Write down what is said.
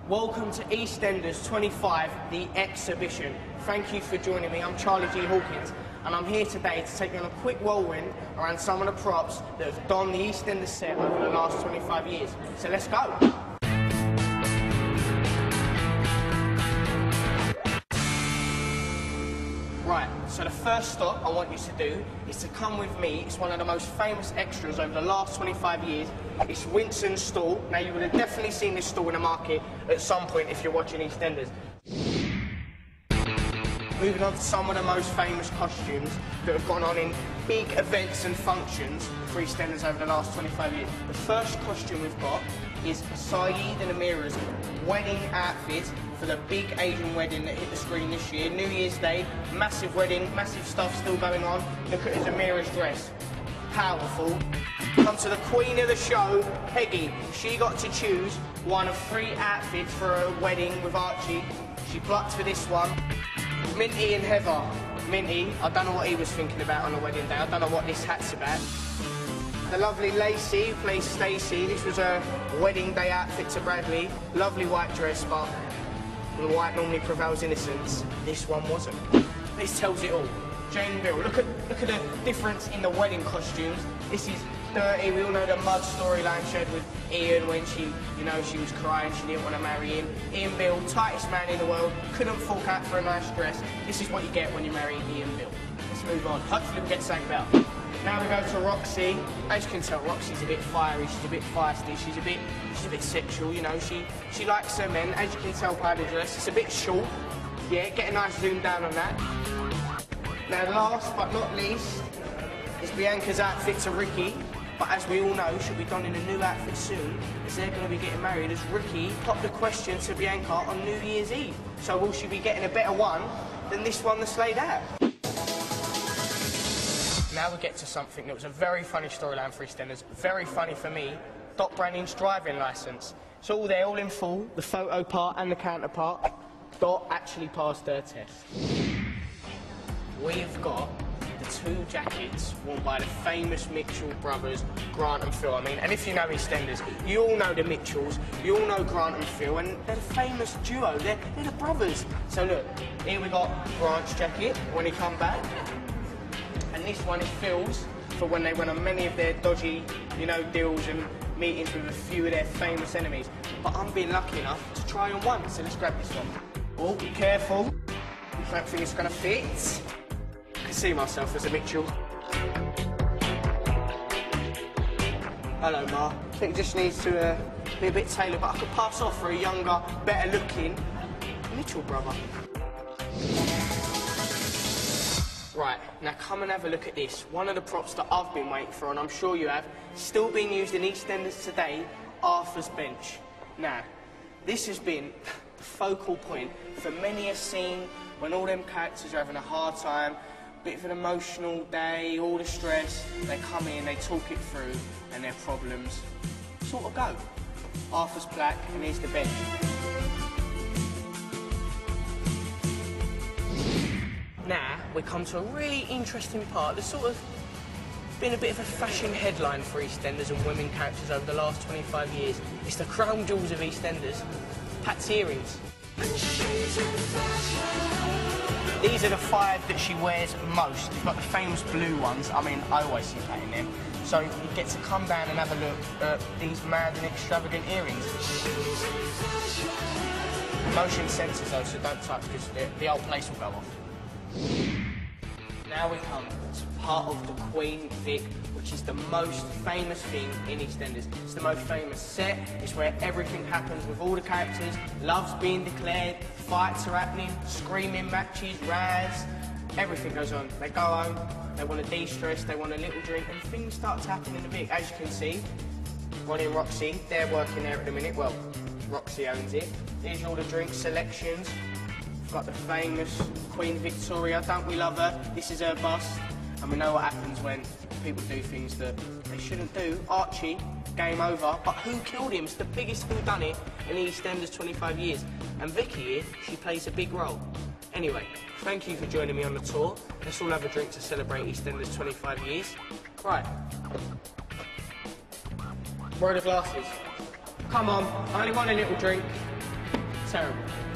Welcome to EastEnders 25, the exhibition. Thank you for joining me. I'm Charlie G. Hawkins, and I'm here today to take you on a quick whirlwind around some of the props that have donned the EastEnders set over the last 25 years. So let's go. Right, so the first stop I want you to do is to come with me. It's one of the most famous extras over the last 25 years. It's Winston's stall. Now, you would have definitely seen this stall in the market at some point if you're watching EastEnders. Moving on to some of the most famous costumes that have gone on in big events and functions for EastEnders over the last 25 years. The first costume we've got is Saeed and Amira's wedding outfit for the big Asian wedding that hit the screen this year. New Year's Day, massive wedding, massive stuff still going on. Look at Amira's dress. Powerful. Come to the queen of the show, Peggy. She got to choose one of 3 outfits for her wedding with Archie. She plucked for this one. Minty and Heather. Minty, I don't know what he was thinking about on the wedding day. I don't know what this hat's about. The lovely Lacey, who plays Stacey. This was her wedding day outfit to Bradley. Lovely white dress, but the white normally prevails innocence. This one wasn't. This tells it all. Jane Bill, look at the difference in the wedding costumes. This is dirty. We all know the mud storyline she had with Ian when she was crying, she didn't want to marry him. Ian Bill, tightest man in the world, couldn't fork out for a nice dress. This is what you get when you marry Ian Bill. Let's move on. Hopefully we get something better. Now we go to Roxy. As you can tell, Roxy's a bit fiery, she's a bit feisty, she's a bit sexual, you know, she likes her men. As you can tell by the dress, it's a bit short. Yeah, get a nice zoom down on that. Now last but not least is Bianca's outfit to Ricky. But as we all know, she'll be donning a new outfit soon, as they're going to be getting married, as Ricky popped the question to Bianca on New Year's Eve. So will she be getting a better one than this one that's laid out? Now we get to something that was a very funny storyline for EastEnders, very funny for me, Dot Branning's driving licence. It's all there, all in full, the photo part and the counterpart. Dot actually passed her test. We've got the 2 jackets worn by the famous Mitchell brothers, Grant and Phil. And if you know EastEnders, you all know the Mitchells, you all know Grant and Phil, and they're the famous duo, they're the brothers. So look, here we got Grant's jacket when he come back, and this one is Phil's for when they went on many of their dodgy, deals and meetings with a few of their famous enemies. But I'm being lucky enough to try on one, so let's grab this one. Oh, be careful, I don't think it's gonna fit. I see myself as a Mitchell. Hello, Ma. I think it just needs to be a bit tailored, but I could pass off for a younger, better looking Mitchell brother. Right, now come and have a look at this. One of the props that I've been waiting for, and I'm sure you have, still being used in EastEnders today, Arthur's bench. Now, this has been the focal point for many a scene when all them characters are having a hard time, bit of an emotional day, all the stress, they come in, they talk it through, and their problems sort of go. Arthur's plaque, and here's the bench. Now, we come to a really interesting part that's sort of been a bit of a fashion headline for EastEnders and women characters over the last 25 years. It's the crown jewels of EastEnders, Pat's earrings. These are the 5 that she wears most. You've got the famous blue ones. I always see Pat in them. So you get to come down and have a look at these mad and extravagant earrings. Motion sensors though, so don't touch because the old place will go off. Now we come to part of the Queen Vic, which is the most famous thing in EastEnders. It's the most famous set. It's where everything happens with all the characters. Love's being declared, fights are happening, screaming matches, raz, everything goes on. They go home, they want to de-stress, they want a little drink, and things start to happen in the Vic. As you can see, Ronnie and Roxy, they're working there at the minute. Well, Roxy owns it. Here's all the drink selections. We've got the famous Queen Victoria, don't we love her? This is her bust, and we know what happens when people do things that they shouldn't do. Archie, game over, but who killed him? It's the biggest whodunit in EastEnders 25 years. And Vicky here, she plays a big role. Anyway, thank you for joining me on the tour. Let's all have a drink to celebrate EastEnders 25 years. Right. Where are the glasses? Come on, I only want a little drink. Terrible.